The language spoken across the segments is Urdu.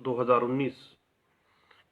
2019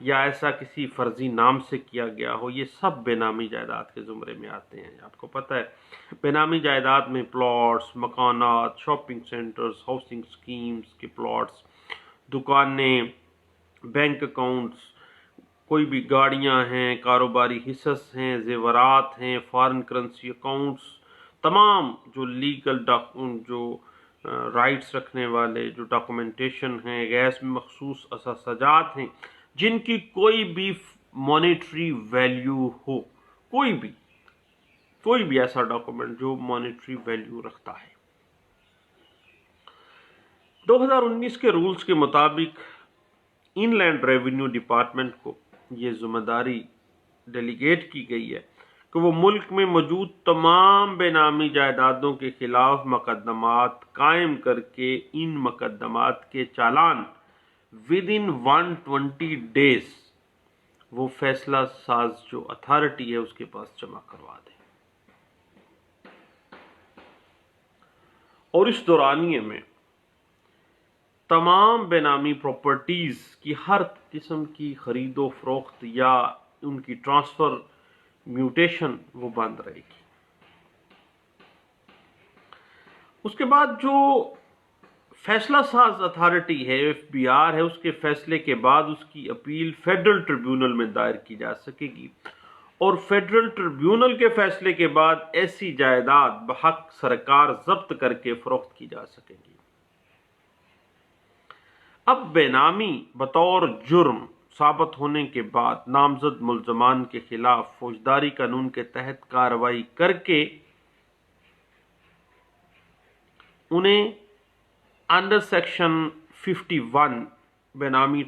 یا ایسا کسی فرضی نام سے کیا گیا ہو، یہ سب بے نامی جائیداد کے زمرے میں آتے ہیں۔ آپ کو پتہ ہے بے نامی جائیداد میں پلاٹس، مکانات، شاپنگ سینٹرز، ہاؤسنگ اسکیمز کے پلاٹس، دکانیں، بینک اکاؤنٹس، کوئی بھی گاڑیاں ہیں، کاروباری حصص ہیں، زیورات ہیں، فارن کرنسی اکاؤنٹس، تمام جو لیگل جو رائٹس رکھنے والے جو ڈاکومنٹیشن ہیں، گیس میں مخصوص اثاثجات ہیں جن کی کوئی بھی مانیٹری ویلیو ہو، کوئی بھی ایسا ڈاکومنٹ جو مانیٹری ویلیو رکھتا ہے۔ 2019 کے رولز کے مطابق ان لینڈ ریونیو ڈپارٹمنٹ کو یہ ذمہ داری ڈیلیگیٹ کی گئی ہے کہ وہ ملک میں موجود تمام بے نامی جائیدادوں کے خلاف مقدمات قائم کر کے ان مقدمات کے چالان ودن 120 days وہ فیصلہ ساز جو اتھارٹی ہے اس کے پاس جمع کروا دیں، اور اس دورانیے میں تمام بے نامی پراپرٹیز کی ہر قسم کی خرید و فروخت یا ان کی ٹرانسفر میوٹیشن وہ بند رہے گی۔ اس کے بعد جو فیصلہ ساز اتھارٹی ہے، FBR ہے، اس کے فیصلے کے بعد اس کی اپیل فیڈرل ٹریبیونل میں دائر کی جا سکے گی، اور فیڈرل ٹریبیونل کے فیصلے کے بعد ایسی جائیداد بحق سرکار ضبط کر کے فروخت کی جا سکے گی۔ اب بے نامی بطور جرم ثابت ہونے کے بعد نامزد ملزمان کے خلاف فوجداری قانون کے تحت کارروائی کر کے انہیں انڈر سیکشن 51 بے نامی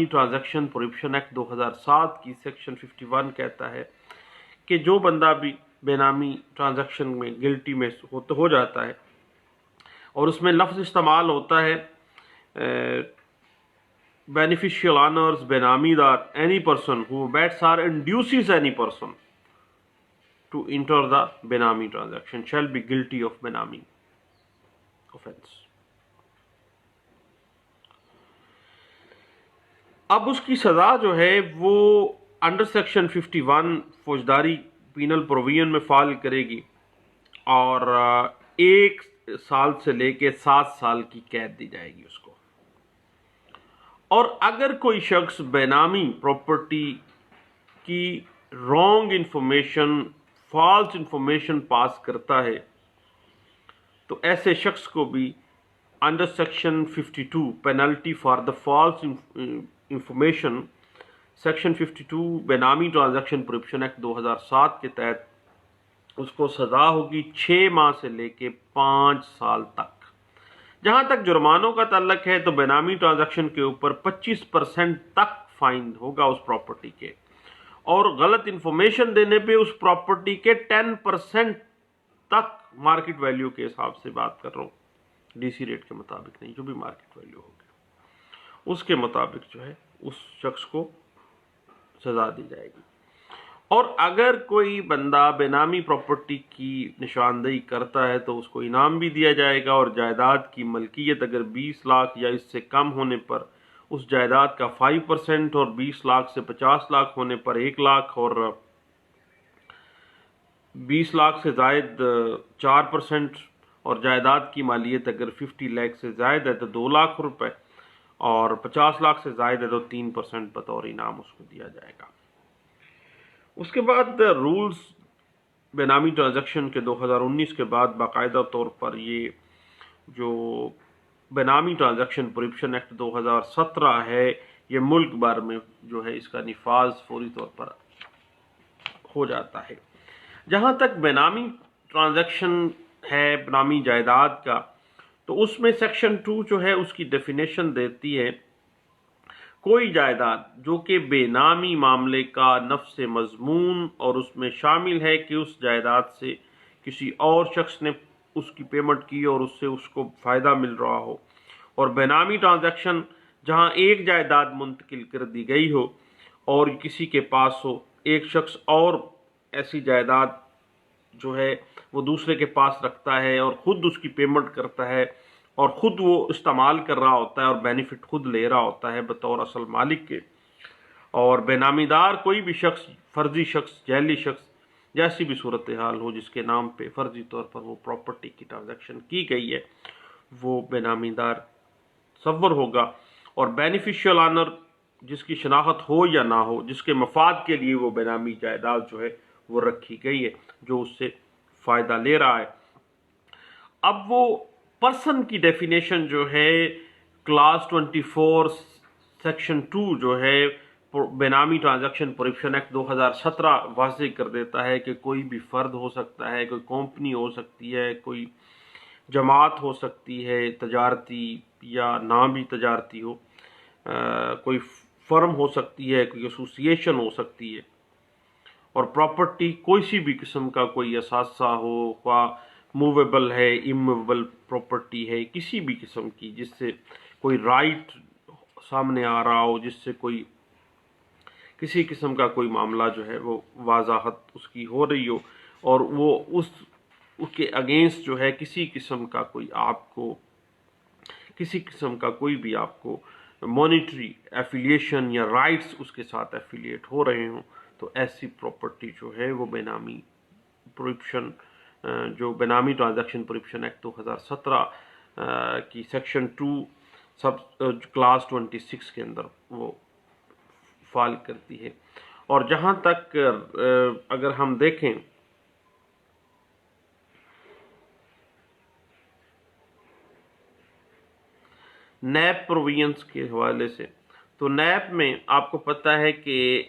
ٹرانزیکشن پروہیبشن ایکٹ 2007 کی سیکشن 51 کہتا ہے کہ جو بندہ بھی بے نامی ٹرانزیکشن میں گلٹی میں ہو جاتا ہے، اور اس میں لفظ استعمال ہوتا ہے beneficial owners بے نامی دار any person who abets or induces any person to enter the بے نامی transaction shall be guilty of بے نامی offense۔ اب اس کی سزا جو ہے وہ انڈر سیکشن 51 فوجداری پینل پروویژن میں فال کرے گی، اور 1 سال سے لے کے 7 سال کی قید دی جائے گی اس کو۔ اور اگر کوئی شخص بے نامی پراپرٹی کی رانگ انفارمیشن، فالس انفارمیشن پاس کرتا ہے تو ایسے شخص کو بھی under section 52 penalty for the false information, section 52 بے نامی ٹرانزیکشن پروہیبشن ایکٹ 2007 کے تحت اس کو سزا ہوگی 6 ماہ سے لے کے 5 سال تک۔ جہاں تک جرمانوں کا تعلق ہے تو بے نامی ٹرانزیکشن کے اوپر 25% تک فائن ہوگا اس پراپرٹی کے، اور غلط انفارمیشن دینے پہ اس پراپرٹی کے 10% تک مارکیٹ ویلیو کے حساب سے بات کر رہا ہوں، DC ریٹ کے مطابق نہیں، جو بھی مارکیٹ ویلیو ہوگی اس کے مطابق جو ہے اس شخص کو سزا دی جائے گی۔ اور اگر کوئی بندہ بے نامی پراپرٹی کی نشاندہی کرتا ہے تو اس کو انعام بھی دیا جائے گا، اور جائیداد کی ملکیت اگر 20 لاکھ یا اس سے کم ہونے پر اس جائیداد کا 5%، اور 20 لاکھ سے 50 لاکھ ہونے پر 1 لاکھ، اور 20 لاکھ سے زائد 4%، اور جائیداد کی مالیت اگر 50 لاکھ سے زائد ہے تو 2 لاکھ روپے، اور 50 لاکھ سے زائد ہے تو 3% بطور انعام اس کو دیا جائے گا۔ اس کے بعد رولز بے نامی ٹرانزیکشن کے 2019 کے بعد باقاعدہ طور پر یہ جو بے نامی ٹرانزیکشن پروہیبشن ایکٹ 2017 ہے، یہ ملک بھر میں جو ہے اس کا نفاذ فوری طور پر ہو جاتا ہے۔ جہاں تک بے نامی ٹرانزیکشن ہے بے نامی جائیداد کا، تو اس میں سیکشن 2 جو ہے اس کی ڈیفینیشن دیتی ہے کوئی جائیداد جو کہ بے نامی معاملے کا نفس مضمون، اور اس میں شامل ہے کہ اس جائیداد سے کسی اور شخص نے اس کی پیمنٹ کی اور اس سے اس کو فائدہ مل رہا ہو، اور بے نامی ٹرانزیکشن جہاں ایک جائیداد منتقل کر دی گئی ہو اور کسی کے پاس ہو، ایک شخص اور ایسی جائیداد جو ہے وہ دوسرے کے پاس رکھتا ہے اور خود اس کی پیمنٹ کرتا ہے اور خود وہ استعمال کر رہا ہوتا ہے اور بینیفٹ خود لے رہا ہوتا ہے بطور اصل مالک کے، اور بینامی دار کوئی بھی شخص، فرضی شخص، جعلی شخص، جیسی بھی صورتحال ہو جس کے نام پہ فرضی طور پر وہ پراپرٹی کی ٹرانزیکشن کی گئی ہے، وہ بینامی دار تصور ہوگا، اور بینیفیشل آنر جس کی شناخت ہو یا نہ ہو، جس کے مفاد کے لیے وہ بینامی جائیداد جو ہے وہ رکھی گئی ہے، جو اس سے فائدہ لے رہا ہے۔ اب وہ پرسن کی ڈیفینیشن جو ہے کلاس 24 سیکشن 2 جو ہے بینامی ٹرانزیکشن پروہیبیشن ایکٹ 2017 واضح کر دیتا ہے کہ کوئی بھی فرد ہو سکتا ہے، کوئی کمپنی ہو سکتی ہے، کوئی جماعت ہو سکتی ہے تجارتی یا نہ بھی تجارتی ہو، کوئی فرم ہو سکتی ہے، کوئی ایسوسیشن ہو سکتی ہے، اور پراپرٹی کوئی سی بھی قسم کا کوئی اثاثہ ہو، خواہ موویبل ہے، اموویبل پراپرٹی ہے، کسی بھی قسم کی جس سے کوئی رائٹ سامنے آ رہا ہو، جس سے کوئی کسی قسم کا کوئی معاملہ جو ہے وہ وضاحت اس کی ہو رہی ہو، اور وہ اس کے اگینسٹ جو ہے کسی قسم کا کوئی آپ کو، کسی قسم کا کوئی بھی آپ کو مانیٹری ایفیلیشن یا رائٹس اس کے ساتھ ایفیلیٹ ہو رہے ہوں، تو ایسی پراپرٹی جو ہے وہ بینامی پروہیبیشن، جو بینامی ٹرانزیکشن پروہیبیشن ایکٹ 2017 کی سیکشن 2 سب کلاس 26 کے اندر وہ فال کرتی ہے۔ اور جہاں تک اگر ہم دیکھیں نیب پروویژنس کے حوالے سے، تو نیب میں آپ کو پتہ ہے کہ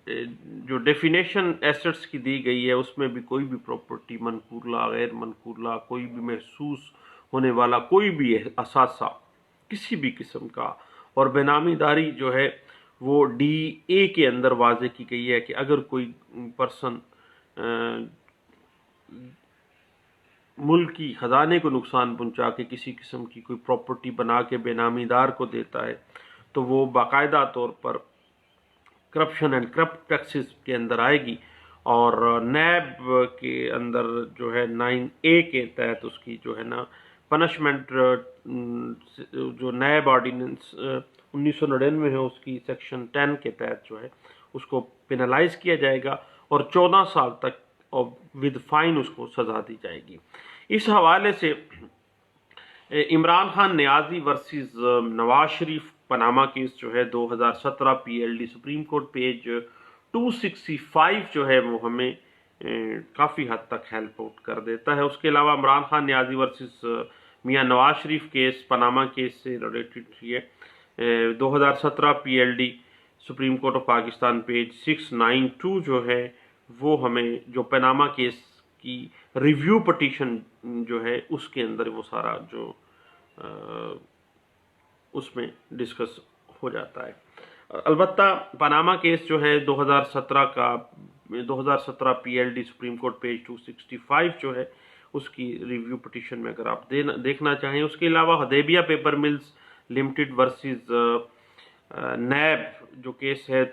جو ڈیفینیشن ایسٹس کی دی گئی ہے اس میں بھی کوئی بھی پراپرٹی، منقولہ، غیر منقولہ، کوئی بھی محسوس ہونے والا کوئی بھی اثاثہ کسی بھی قسم کا، اور بینامی داری جو ہے وہ ڈی اے کے اندر واضح کی گئی ہے کہ اگر کوئی پرسن ملک کی خزانے کو نقصان پہنچا کے کسی قسم کی کوئی پراپرٹی بنا کے بینامی دار کو دیتا ہے، تو وہ باقاعدہ طور پر کرپشن اینڈ کرپٹ ٹیکسز کے اندر آئے گی، اور نیب کے اندر جو ہے 9A کے تحت اس کی جو ہے نا پنشمنٹ، جو نیب آرڈیننس 1999 ہے اس کی سیکشن 10 کے تحت جو ہے اس کو پینلائز کیا جائے گا، اور 14 سال تک اور ود فائن اس کو سزا دی جائے گی۔ اس حوالے سے عمران خان نیازی versus Nawaz Sharif Panama case جو ہے 2017 PLD سپریم کورٹ پیج 265 جو ہے وہ ہمیں کافی حد تک ہیلپ آؤٹ کر دیتا ہے۔ اس کے علاوہ عمران خان نیازی versus Mian Nawaz Sharif case Panama case سے ریلیٹڈ ہے 2017 PLD supreme court of Pakistan page 692 جو ہے وہ ہمیں جو پاناما کیس کی ریویو پٹیشن جو ہے اس کے اندر وہ سارا جو اس میں ڈسکس ہو جاتا ہے۔ البتہ پاناما کیس جو ہے 2017 PLD سپریم کورٹ پیج 265 جو ہے اس کی ریویو پٹیشن میں اگر آپ دیکھنا چاہیں۔ اس کے علاوہ Hudaibiya paper mills limited versus NAB جو کیس ہے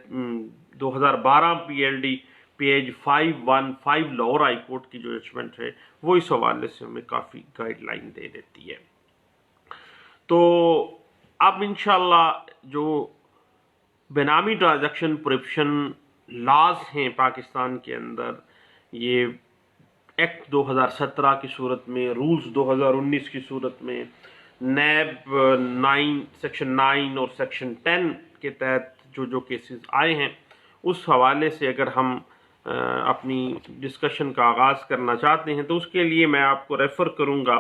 2012 PLD page 515 Lahore high court کی جو ججمنٹ ہے وہ اس حوالے سے ہمیں کافی گائیڈ لائن دے دیتی ہے۔ تو اب انشاءاللہ جو بینامی ٹرانزیکشن پروہیبیشن لاز ہیں پاکستان کے اندر، یہ ایکٹ 2017 کی صورت میں، رولز 2019 کی صورت میں، نیب 9 سیکشن 9 اور سیکشن 10 کے تحت جو کیسز آئے ہیں، اس حوالے سے اگر ہم اپنی ڈسکشن کا آغاز کرنا چاہتے ہیں تو اس کے لیے میں آپ کو ریفر کروں گا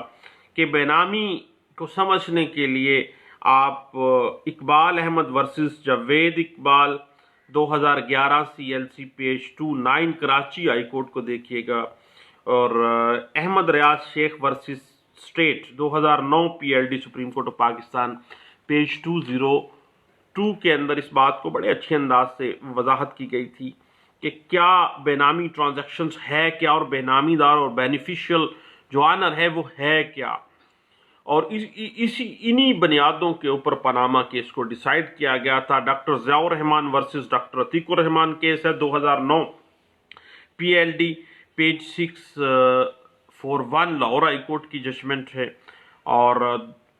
کہ بینامی کو سمجھنے کے لیے آپ Iqbal Ahmed versus Javed Iqbal 2011 CLC page 29 Karachi high court کو دیکھیے گا، اور Ahmed Riaz Sheikh versus state 2009 PLD supreme court of Pakistan page 202 کے اندر اس بات کو بڑے اچھے انداز سے وضاحت کی گئی تھی کہ کیا بینامی ٹرانزیکشنز ہے کیا، اور بینامی دار اور بینیفیشل جو آنر ہے وہ ہے کیا، اور انہی بنیادوں کے اوپر پاناما کیس کو ڈیسائیڈ کیا گیا تھا۔ ڈاکٹر ضیاء الرحمان ورسز ڈاکٹر عتیق الرحمان کیس ہے 2009 PLD page 641 Lahore high court کی ججمنٹ ہے، اور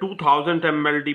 2000 MLD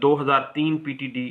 2003 PTD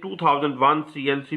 2001 CLC